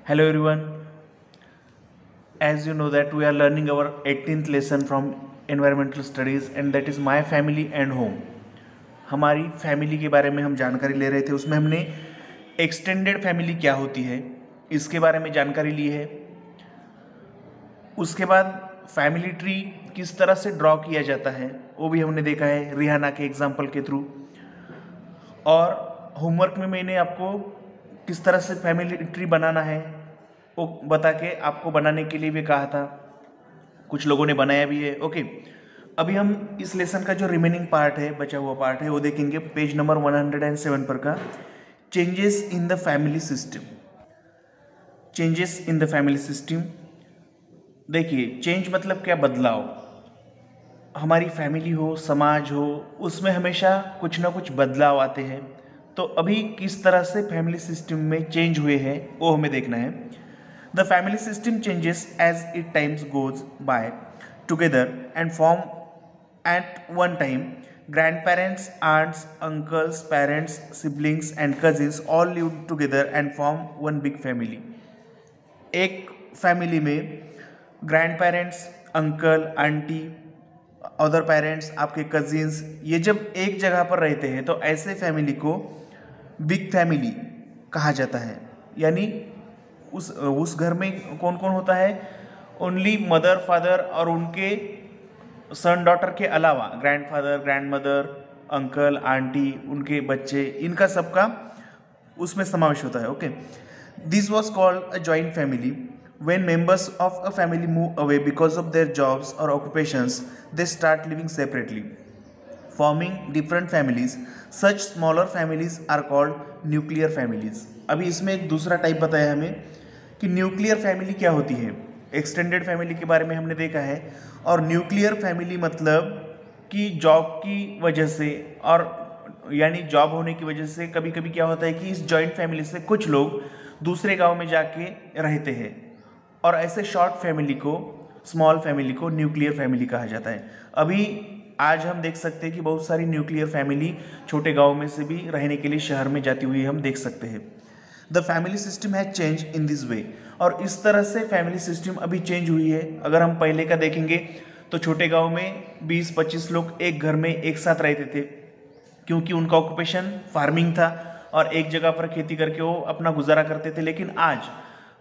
Hello everyone. As you know that we are learning our 18th lesson from environmental studies and that is my family and home. हमारी family के बारे में हम जानकारी ले रहे थे। उसमें हमने एक्सटेंडेड फैमिली क्या होती है इसके बारे में जानकारी ली है। उसके बाद फैमिली ट्री किस तरह से ड्रॉ किया जाता है वो भी हमने देखा है रिहाना के एग्जाम्पल के थ्रू। और होमवर्क में मैंने आपको किस तरह से फैमिली ट्री बनाना है वो बता के आपको बनाने के लिए भी कहा था। कुछ लोगों ने बनाया भी है। ओके, अभी हम इस लेसन का जो रिमेनिंग पार्ट है, बचा हुआ पार्ट है, वो देखेंगे पेज नंबर 107 पर का changes in the family system. Changes in the family system, देखिए चेंज मतलब क्या, बदलाव। हमारी फैमिली हो, समाज हो, उसमें हमेशा कुछ ना कुछ बदलाव आते हैं। तो अभी किस तरह से फैमिली सिस्टम में चेंज हुए हैं वो हमें देखना है। The family system changes as it times goes by together and form at one time. Grandparents, aunts, uncles, parents, siblings and cousins all live together and form one big family. एक family में grand parents, uncle, aunty, other parents, आपके cousins, ये जब एक जगह पर रहते हैं तो ऐसे फैमिली को बिग फैमिली कहा जाता है। यानी उस घर में कौन कौन होता है, ओनली मदर फादर और उनके सन डॉटर के अलावा ग्रैंडफादर, ग्रैंडमदर, अंकल, आंटी, उनके बच्चे, इनका सबका उसमें समावेश होता है। Okay, this was called a joint family. When members of a family move away because of their jobs or occupations, they start living separately, forming different families. Such smaller families are called nuclear families. अभी इसमें एक दूसरा type बताया हमें कि nuclear family क्या होती है। एक्सटेंडेड फैमिली के बारे में हमने देखा है। और न्यूक्लियर फैमिली मतलब कि जॉब की वजह से, और यानी जॉब होने की वजह से कभी कभी क्या होता है कि इस जॉइंट फैमिली से कुछ लोग दूसरे गांव में जाके रहते हैं, और ऐसे शॉर्ट फैमिली को, स्मॉल फैमिली को न्यूक्लियर फैमिली कहा जाता है। अभी आज हम देख सकते हैं कि बहुत सारी न्यूक्लियर फैमिली छोटे गांव में से भी रहने के लिए शहर में जाती हुई हम देख सकते हैं। The family system has change in this way, और इस तरह से फैमिली सिस्टम अभी चेंज हुई है। अगर हम पहले का देखेंगे तो छोटे गांव में 20-25 लोग एक घर में एक साथ रहते थे, क्योंकि उनका ऑक्यूपेशन फार्मिंग था और एक जगह पर खेती करके वो अपना गुजारा करते थे। लेकिन आज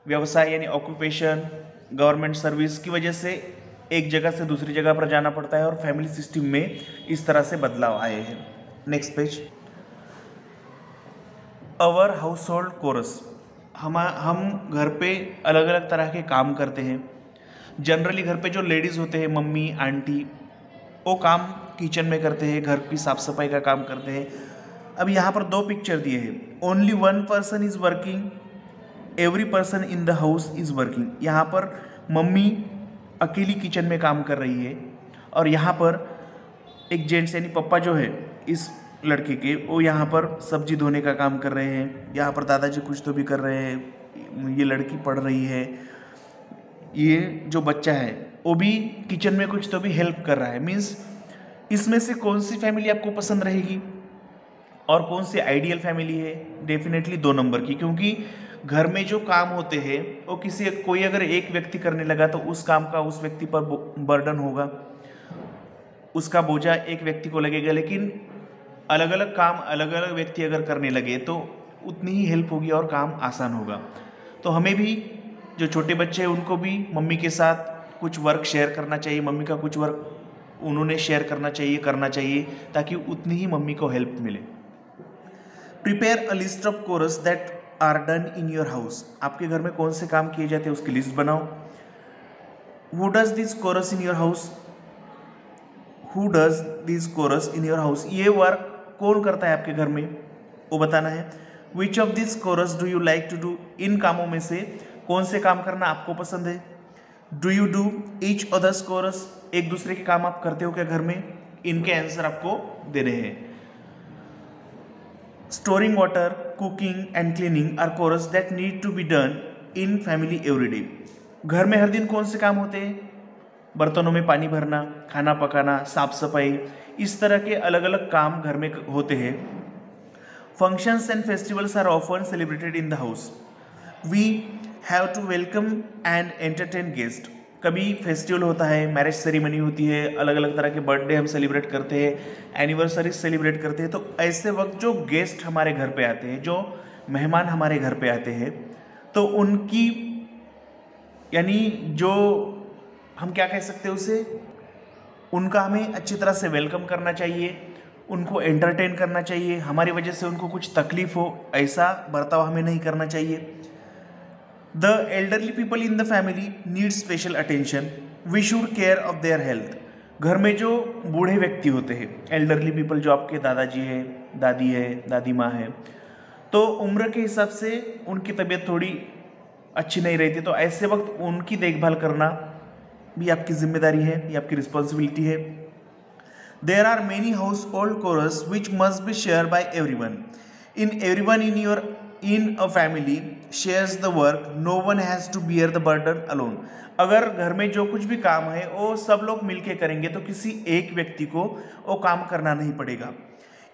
व्यवसाय यानी ऑक्यूपेशन, गवर्नमेंट सर्विस की वजह से एक जगह से दूसरी जगह पर जाना पड़ता है और फैमिली सिस्टम में इस तरह से बदलाव आए हैं। Next page, our household chores. हम घर पे अलग अलग तरह के काम करते हैं। जनरली घर पे जो लेडीज़ होते हैं, मम्मी, आंटी, वो काम किचन में करते हैं, घर की साफ सफाई का काम करते हैं। अब यहाँ पर 2 पिक्चर दिए हैं। Only one person is working, every person in the house is working. यहाँ पर मम्मी अकेली किचन में काम कर रही है, और यहाँ पर एक जेंट्स यानी पप्पा जो है इस लड़के के, वो यहाँ पर सब्जी धोने का काम कर रहे हैं। यहाँ पर दादाजी कुछ तो भी कर रहे हैं, ये लड़की पढ़ रही है, ये जो बच्चा है वो भी किचन में कुछ तो भी हेल्प कर रहा है। मीन्स इसमें से कौन सी फैमिली आपको पसंद रहेगी और कौन सी आइडियल फैमिली है? डेफिनेटली 2 नंबर की, क्योंकि घर में जो काम होते हैं वो कोई अगर एक व्यक्ति करने लगा तो उस काम का उस व्यक्ति पर बर्डन होगा, उसका बोझा एक व्यक्ति को लगेगा। लेकिन अलग अलग काम अलग अलग व्यक्ति अगर करने लगे तो उतनी ही हेल्प होगी और काम आसान होगा। तो हमें भी, जो छोटे बच्चे हैं उनको भी मम्मी के साथ कुछ वर्क शेयर करना चाहिए, मम्मी का कुछ वर्क उन्होंने शेयर करना चाहिए, ताकि उतनी ही मम्मी को हेल्प मिले। Prepare a list of chores that are done in your house. आपके घर में कौन से काम किए जाते हैं उसकी लिस्ट बनाओ। Who does this chores in your house, who does this chores in your house, ये वर्क कौन करता है आपके घर में वो बताना है। Which of this chores do you like to do, इन कामों में से कौन से काम करना आपको पसंद है। Do you do each others chores, एक दूसरे के काम आप करते हो क्या घर में, इनके आंसर आपको देने हैं। Storing water, cooking and cleaning are chores that need to be done in family every day. घर में हर दिन कौन से काम होते हैं? बर्तनों में पानी भरना, खाना पकाना, साफ सफाई, इस तरह के अलग अलग काम घर में होते हैं। Functions and festivals are often celebrated in the house. We have to welcome and entertain guest. कभी फेस्टिवल होता है, मैरिज सेरेमनी होती है, अलग अलग तरह के बर्थडे हम सेलिब्रेट करते हैं, एनिवर्सरी सेलिब्रेट करते हैं, तो ऐसे वक्त जो गेस्ट हमारे घर पे आते हैं, जो मेहमान हमारे घर पे आते हैं, तो उनकी यानी जो हम क्या कह सकते हैं उसे, उनका हमें अच्छी तरह से वेलकम करना चाहिए, उनको एंटरटेन करना चाहिए। हमारी वजह से उनको कुछ तकलीफ हो ऐसा बर्ताव हमें नहीं करना चाहिए। The elderly people in the family need special attention, we should care of their health. घर में जो बूढ़े व्यक्ति होते हैं, एल्डरली पीपल, जो आपके दादाजी है, दादी है, दादी माँ है, तो उम्र के हिसाब से उनकी तबीयत थोड़ी अच्छी नहीं रहती, तो ऐसे वक्त उनकी देखभाल करना भी आपकी जिम्मेदारी है, ये आपकी रिस्पॉन्सिबिलिटी है। There are many household chores which must be share by everyone. Everyone in a family shares the work, no one has to bear the burden alone. अगर घर में जो कुछ भी काम है वो सब लोग मिलके करेंगे, तो किसी एक व्यक्ति को वो काम करना नहीं पड़ेगा।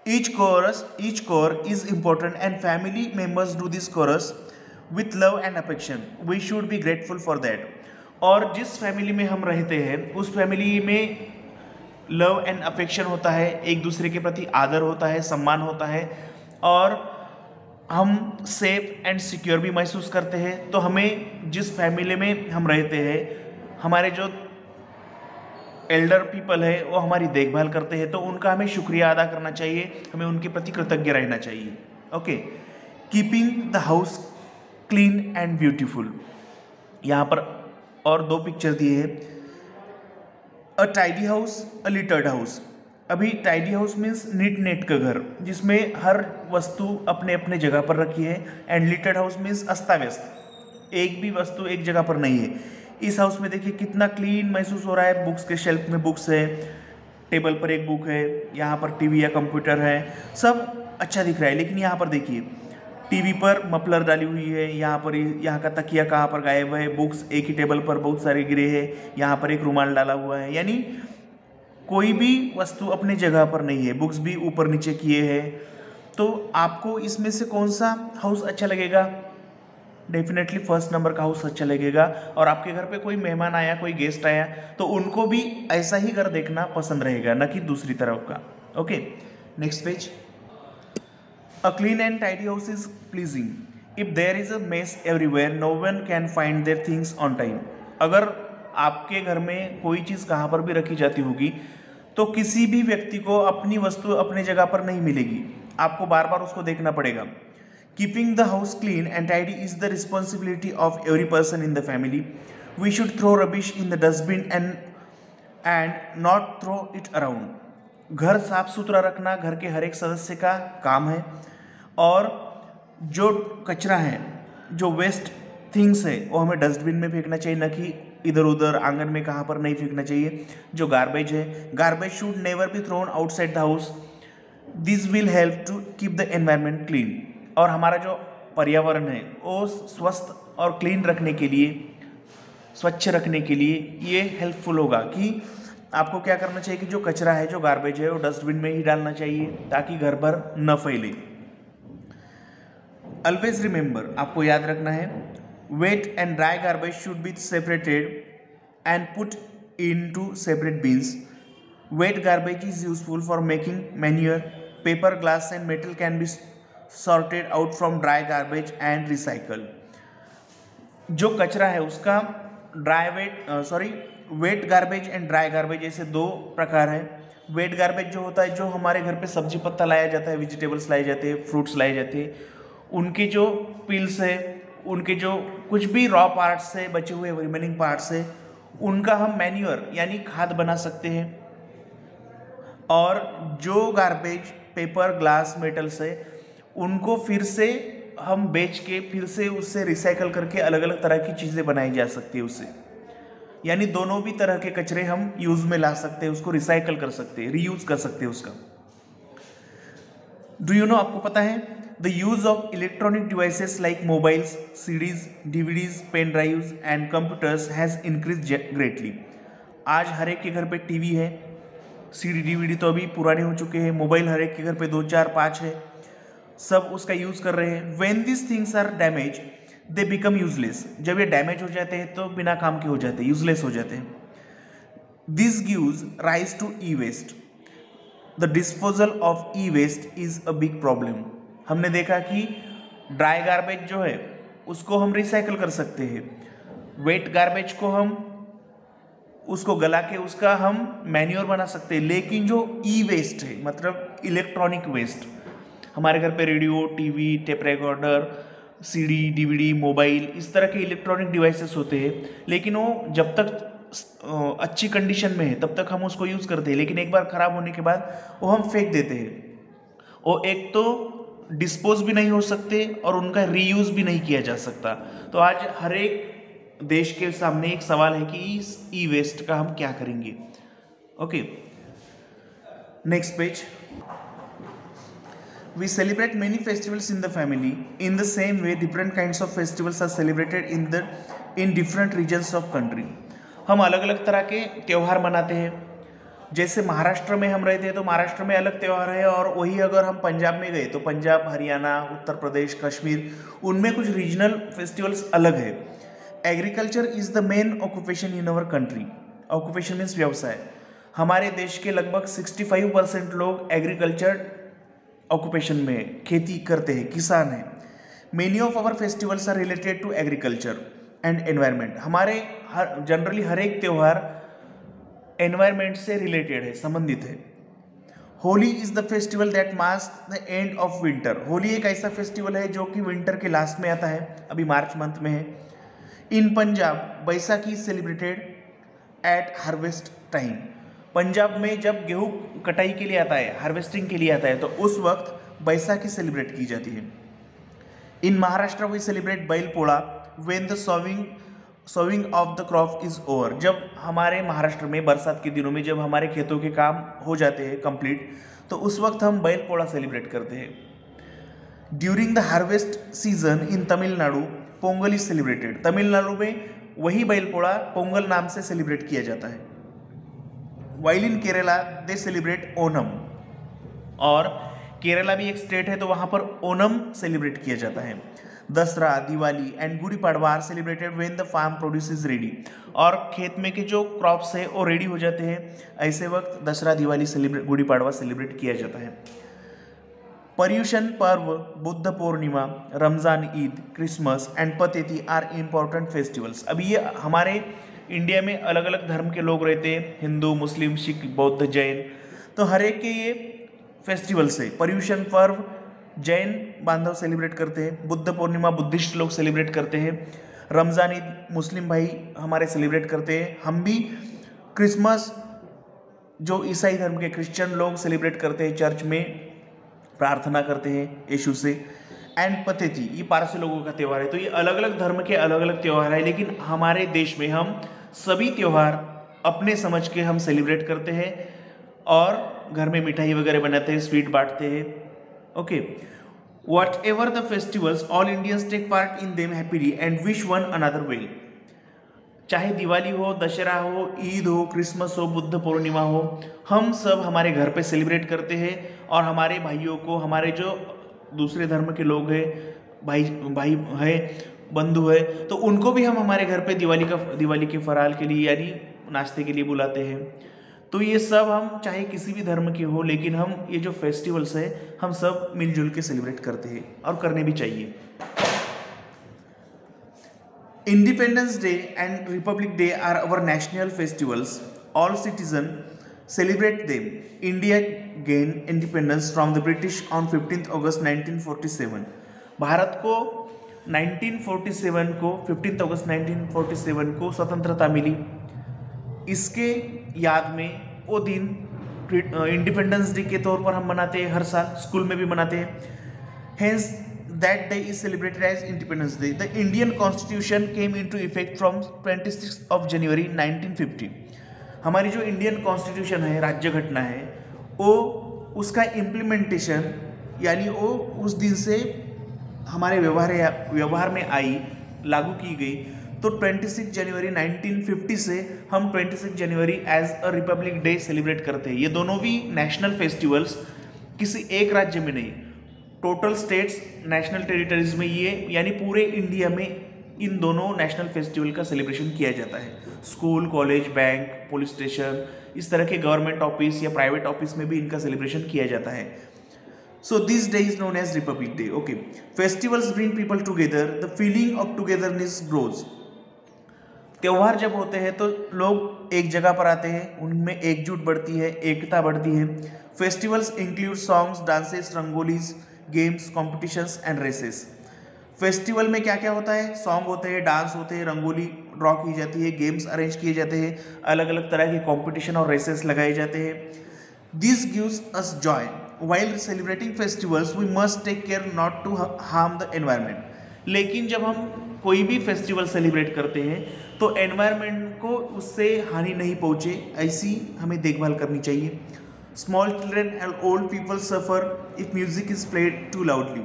Each chore is important and family members do this chores with love and affection, we should be grateful for that. और जिस फैमिली में हम रहते हैं उस फैमिली में लव एंड अफेक्शन होता है, एक दूसरे के प्रति आदर होता है, सम्मान होता है, और हम सेफ एंड सिक्योर भी महसूस करते हैं। तो हमें जिस फैमिली में हम रहते हैं, हमारे जो एल्डर पीपल है वो हमारी देखभाल करते हैं, तो उनका हमें शुक्रिया अदा करना चाहिए, हमें उनके प्रति कृतज्ञ रहना चाहिए। Okay, keeping the house clean and beautiful. यहाँ पर और दो पिक्चर दिए हैं, a tidy house, a littered house. अभी टाइडी हाउस मीन्स नीट नेट का घर, जिसमें हर वस्तु अपने अपने जगह पर रखी है, एंड लिटर्ड हाउस मीन्स अस्ताव्यस्त, एक भी वस्तु एक जगह पर नहीं है। इस हाउस में देखिए कितना क्लीन महसूस हो रहा है, बुक्स के शेल्फ में बुक्स है, टेबल पर एक बुक है, यहाँ पर टीवी या कंप्यूटर है, सब अच्छा दिख रहा है। लेकिन यहाँ पर देखिए टीवी पर मफलर डाली हुई है, यहाँ का तकिया कहाँ पर गायब है, बुक्स एक ही टेबल पर बहुत सारे गिरे हैं, यहाँ पर एक रुमाल डाला हुआ है, यानी कोई भी वस्तु अपने जगह पर नहीं है, बुक्स भी ऊपर नीचे किए हैं। तो आपको इसमें से कौन सा हाउस अच्छा लगेगा? डेफिनेटली फर्स्ट नंबर का हाउस अच्छा लगेगा। और आपके घर पे कोई मेहमान आया, कोई गेस्ट आया, तो उनको भी ऐसा ही घर देखना पसंद रहेगा, न कि दूसरी तरफ का। Okay, next page. A clean and tidy house is pleasing, if there is a mess everywhere no one can find their things on time. अगर आपके घर में कोई चीज़ कहाँ पर भी रखी जाती होगी, तो किसी भी व्यक्ति को अपनी वस्तु अपने जगह पर नहीं मिलेगी, आपको बार बार उसको देखना पड़ेगा। Keeping the house clean and tidy is the responsibility of every person in the family. We should throw rubbish in the dustbin and not throw it around. घर साफ सुथरा रखना घर के हर एक सदस्य का काम है, और जो कचरा है, जो वेस्ट थिंग्स है, वो हमें डस्टबिन में फेंकना चाहिए, न कि इधर उधर आंगन में कहाँ पर नहीं फेंकना चाहिए। जो गार्बेज है, garbage should never be thrown outside the house, this will help to keep the environment clean. और हमारा जो पर्यावरण है वो स्वस्थ और क्लीन रखने के लिए, स्वच्छ रखने के लिए ये हेल्पफुल होगा कि आपको क्या करना चाहिए कि जो कचरा है, जो गार्बेज है, वो डस्टबिन में ही डालना चाहिए, ताकि घर भर न फैले। ऑलवेज रिमेंबर, आपको याद रखना है, wet and dry garbage should be separated and put into separate bins. Wet garbage is useful for making manure. Paper, glass and metal can be sorted out from dry garbage and recycled. जो कचरा है उसका wet garbage and dry garbage ऐसे दो प्रकार है। Wait garbage जो होता है, जो हमारे घर पे सब्जी पत्ता लाया जाता है, वेजिटेबल्स लाए जाते हैं, फ्रूट्स लाए जाते हैं, उनके जो पिल्स है, उनके जो कुछ भी रॉ पार्ट्स से बचे हुए रिमेनिंग पार्ट्स है, उनका हम मैन्योर यानी खाद बना सकते हैं। और जो गार्बेज पेपर, ग्लास, मेटल्स है, उनको फिर से हम बेच के फिर से उससे रिसाइकल करके अलग अलग तरह की चीज़ें बनाई जा सकती है उससे। यानी दोनों भी तरह के कचरे हम यूज़ में ला सकते हैं, उसको रिसाइकल कर सकते हैं, रीयूज कर सकते हैं उसका। डू यू नो, आपको पता है, the use of electronic devices like mobiles, CDs, DVDs, pen drives and computers has increased greatly. आज हर एक के घर पे टीवी है, CD, DVD तो अभी पुराने हो चुके हैं, मोबाइल हर एक के घर पे 2, 4, 5 है, सब उसका यूज़ कर रहे हैं। When these things are damaged, they become useless, जब ये डैमेज हो जाते हैं तो बिना काम के हो जाते हैं, यूजलेस हो जाते हैं। This gives rise to e waste, the disposal of e waste is a big problem. हमने देखा कि ड्राई गार्बेज जो है उसको हम रिसाइकल कर सकते हैं, वेट गार्बेज को हम उसको गला के उसका हम मैन्योर बना सकते हैं, लेकिन जो ई वेस्ट है मतलब इलेक्ट्रॉनिक वेस्ट, हमारे घर पे radio, TV, tape recorder, CD, DVD, mobile, इस तरह के इलेक्ट्रॉनिक डिवाइसेस होते हैं, लेकिन वो जब तक अच्छी कंडीशन में है तब तक हम उसको यूज़ करते हैं, लेकिन एक बार ख़राब होने के बाद वो हम फेंक देते हैं। वो एक तो डिस्पोज भी नहीं हो सकते और उनका रीयूज़ भी नहीं किया जा सकता। तो आज हर एक देश के सामने एक सवाल है कि इस ई वेस्ट का हम क्या करेंगे। Okay, next page. We celebrate many festivals in the family. In the same way, different kinds of festivals are celebrated in different regions of country. हम अलग अलग तरह के त्यौहार मनाते हैं। जैसे महाराष्ट्र में हम रहते हैं तो महाराष्ट्र में अलग त्यौहार है, और वही अगर हम पंजाब में गए तो पंजाब, हरियाणा, उत्तर प्रदेश, कश्मीर, उनमें कुछ रीजनल फेस्टिवल्स अलग है। Agriculture is the main occupation in our country. Occupation means व्यवसाय। हमारे देश के लगभग 65% लोग एग्रीकल्चर ऑक्यूपेशन में खेती करते हैं, किसान हैं। Many of our festivals are related to agriculture and environment. हमारे जनरली हर एक त्यौहार एनवायरनमेंट से रिलेटेड है, संबंधित है। Holi is the festival that marks the end of winter. Holi एक ऐसा फेस्टिवल है जो कि विंटर के लास्ट में आता है, अभी मार्च मंथ में है। In Punjab Baisakhi celebrated at harvest time. Punjab में जब गेहूँ कटाई के लिए आता है, हार्वेस्टिंग के लिए आता है, तो उस वक्त बैसाखी सेलिब्रेट की जाती है। इन Maharashtra we celebrate Bail Pola when the sowing of the crop is over. जब हमारे महाराष्ट्र में बरसात के दिनों में जब हमारे खेतों के काम हो जाते हैं कंप्लीट, तो उस वक्त हम बैल पोड़ा सेलिब्रेट करते हैं। During the harvest season in Tamil Nadu Pongal is celebrated. Tamil Nadu में वही बैल पोड़ा पोंगल नाम से सेलिब्रेट किया जाता है। While in Kerala they celebrate Onam, और केरला भी एक स्टेट है तो वहाँ पर ओनम सेलिब्रेट किया जाता है। Dasara, Diwali and Gudi Padwa are celebrated when the farm produce is ready. और खेत में के जो क्रॉप्स है वो रेडी हो जाते हैं, ऐसे वक्त दसरा, दिवाली गुड़ी पड़वा सेलिब्रेट किया जाता है। Paryushan Parva, Buddha Purnima, Ramzan, Eid, Christmas and Pateti are important festivals. अभी ये हमारे इंडिया में अलग अलग धर्म के लोग रहते हैं, हिंदू, मुस्लिम, सिख, बौद्ध, जैन, तो हर एक के ये फेस्टिवल्स है। पर्यूषण पर्व जैन बांधव सेलिब्रेट करते हैं, बुद्ध पूर्णिमा बुद्धिस्ट लोग सेलिब्रेट करते हैं, रमज़ान, ईद मुस्लिम भाई हमारे सेलिब्रेट करते हैं, हम भी क्रिसमस जो ईसाई धर्म के क्रिश्चियन लोग सेलिब्रेट करते हैं, चर्च में प्रार्थना करते हैं यीशु से। एंड पतेती ये पारसी लोगों का त्यौहार है। तो ये अलग अलग धर्म के अलग अलग त्यौहार है, लेकिन हमारे देश में हम सभी त्यौहार अपने समझ के हम सेलिब्रेट करते हैं और घर में मिठाई वगैरह बनाते हैं, स्वीट बांटते हैं। Okay, whatever the festivals all Indians take part in them happily and wish one another well. चाहे दिवाली हो, दशहरा हो, ईद हो, क्रिसमस हो, बुद्ध पूर्णिमा हो, हम सब हमारे घर पे सेलिब्रेट करते हैं और हमारे भाइयों को, हमारे जो दूसरे धर्म के लोग हैं, भाई है, बंधु है, तो उनको भी हम हमारे घर पे दिवाली के फराल के लिए यानी नाश्ते के लिए बुलाते हैं। तो ये सब हम चाहे किसी भी धर्म के हो, लेकिन हम ये जो फेस्टिवल्स है हम सब मिलजुल के सेलिब्रेट करते हैं और करने भी चाहिए। Independence Day and Republic Day are our national festivals. All citizens celebrate them. India gained independence from the British on 15th August 1947. Bharat को 1947 को 15 अगस्त 1947 को स्वतंत्रता मिली। इसके याद में वो दिन इंडिपेंडेंस डे के तौर पर हम मनाते हैं, हर साल स्कूल में भी मनाते हैं। Hence that day is celebrated as Independence Day. The Indian Constitution came into effect from 26th of January 1950. हमारी जो इंडियन कॉन्स्टिट्यूशन है, राज्य घटना है, वो उसका इम्प्लीमेंटेशन यानी वो उस दिन से हमारे व्यवहार में आई, लागू की गई। तो 26 जनवरी 1950 से हम 26 जनवरी as a Republic Day celebrate करते हैं। ये दोनों भी नेशनल फेस्टिवल्स किसी एक राज्य में नहीं, टोटल स्टेट्स नेशनल टेरिटरीज में ये यानी पूरे इंडिया में इन दोनों नेशनल फेस्टिवल का सेलिब्रेशन किया जाता है। School, college, bank, police station, इस तरह के गवर्नमेंट ऑफिस या प्राइवेट ऑफिस में भी इनका सेलिब्रेशन किया जाता है। So this day is known as Republic Day. Okay, festivals bring people together, the feeling of togetherness grows. त्यौहार जब होते हैं तो लोग एक जगह पर आते हैं, उनमें एकजुट बढ़ती है, एकता बढ़ती है। Festivals include songs, dances, rangolis, games, competitions and races. Festival में क्या क्या होता है? सॉन्ग होते हैं, डांस होते हैं, रंगोली ड्रॉ की जाती है, गेम्स अरेंज किए जाते हैं, अलग अलग तरह के कॉम्पिटिशन और रेसेस लगाए जाते हैं। This gives us joy. While celebrating festivals we must take care not to harm the environment. लेकिन जब हम कोई भी फेस्टिवल सेलिब्रेट करते हैं तो एनवायरनमेंट को उससे हानि नहीं पहुँचे, ऐसी हमें देखभाल करनी चाहिए। Small children and old people suffer if music is played too loudly.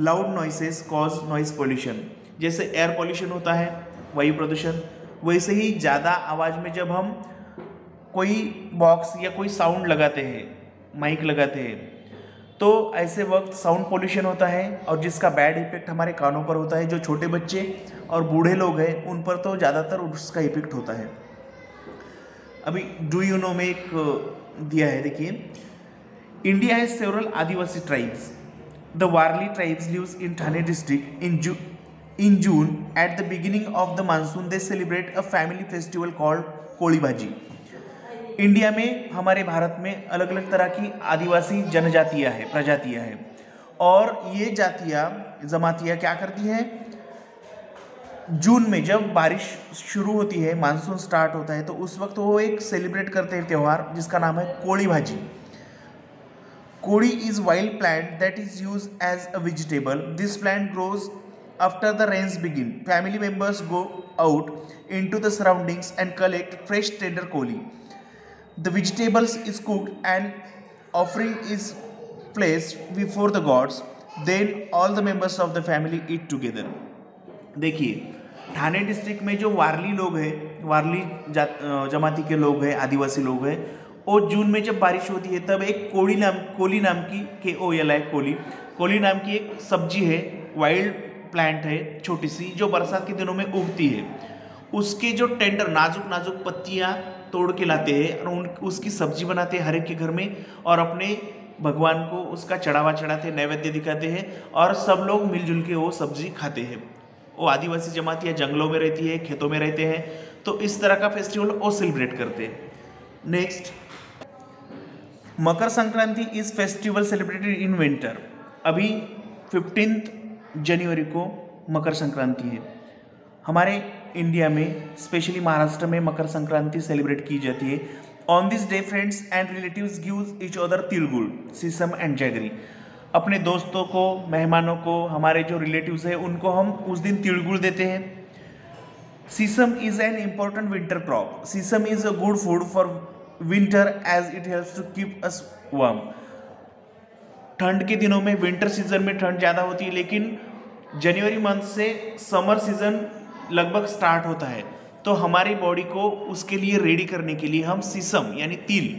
Loud noises cause noise pollution. जैसे एयर पोल्यूशन होता है, वायु प्रदूषण, वैसे ही ज़्यादा आवाज़ में जब हम कोई बॉक्स या कोई साउंड लगाते हैं, माइक लगाते हैं, तो ऐसे वक्त साउंड पोल्यूशन होता है और जिसका बैड इफेक्ट हमारे कानों पर होता है। जो छोटे बच्चे और बूढ़े लोग हैं उन पर तो ज़्यादातर उसका इफेक्ट होता है। अभी डू यू नो में एक दिया है, देखिए, India has several Adivasi tribes. The Warli tribes lives in Thane district. In June, at the beginning of the monsoon, they celebrate a family festival called Koli Bhaji. India में, हमारे भारत में अलग अलग तरह की आदिवासी जनजातियां हैं, प्रजातियां हैं, और ये जातियां, जमातियां क्या करती हैं? जून में जब बारिश शुरू होती है, मानसून स्टार्ट होता है, तो उस वक्त वो एक सेलिब्रेट करते हैं त्यौहार जिसका नाम है कोली भाजी। Kodi is wild plant that is used as a vegetable. This plant grows after the rains begin. Family members go out into the surroundings and collect fresh tender koli. The vegetables is cooked and offering is placed before the gods. Then all the members of the family eat together. देखिए, Thane district में जो वारली लोग हैं, वारली जमाती के लोग हैं, आदिवासी लोग हैं, और जून में जब बारिश होती है तब एक कोली नाम की कोली नाम की एक सब्जी है, वाइल्ड प्लांट है, छोटी सी, जो बरसात के दिनों में उगती है। उसके जो टेंडर नाजुक पत्तियां तोड़ के लाते हैं और उसकी सब्जी बनाते हैं हर एक के घर में, और अपने भगवान को उसका चढ़ावा चढ़ाते हैं, नैवेद्य दिखाते हैं, और सब लोग मिलजुल के वो सब्जी खाते हैं। वो आदिवासी जमातियाँ जंगलों में रहती है, खेतों में रहते हैं, तो इस तरह का फेस्टिवल वो सेलिब्रेट करते हैं। Next, Makar Sankranti is festival celebrated in winter. अभी 15 जनवरी को मकर संक्रांति है। हमारे इंडिया में, स्पेशली महाराष्ट्र में, मकर संक्रांति सेलिब्रेट की जाती है। On this day friends and relatives gives each other tilgul, sesame and jaggery. अपने दोस्तों को, मेहमानों को, हमारे जो रिलेटिव्स हैं उनको हम उस दिन तिलगुड़ देते हैं। Sesame is an important winter crop. Sesame is a good food for winter as it helps to keep us warm. ठंड के दिनों में, विंटर सीजन में ठंड ज़्यादा होती है, लेकिन जनवरी मंथ से समर सीजन लगभग स्टार्ट होता है, तो हमारी बॉडी को उसके लिए रेडी करने के लिए हम सीसम यानी तिल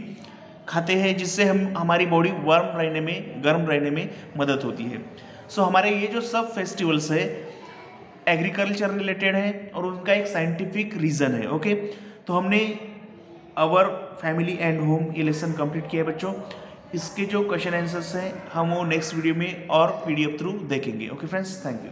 खाते हैं, जिससे हमारी बॉडी गर्म रहने में मदद होती है। सो हमारे ये जो सब फेस्टिवल्स है एग्रीकल्चर रिलेटेड है और उनका एक साइंटिफिक रीज़न है। ओके, तो हमने आवर फैमिली एंड होम ये लेसन कंप्लीट किया है बच्चों। इसके जो क्वेश्चन आंसर्स हैं हम वो नेक्स्ट वीडियो में और PDF थ्रू देखेंगे। Okay friends, thank you.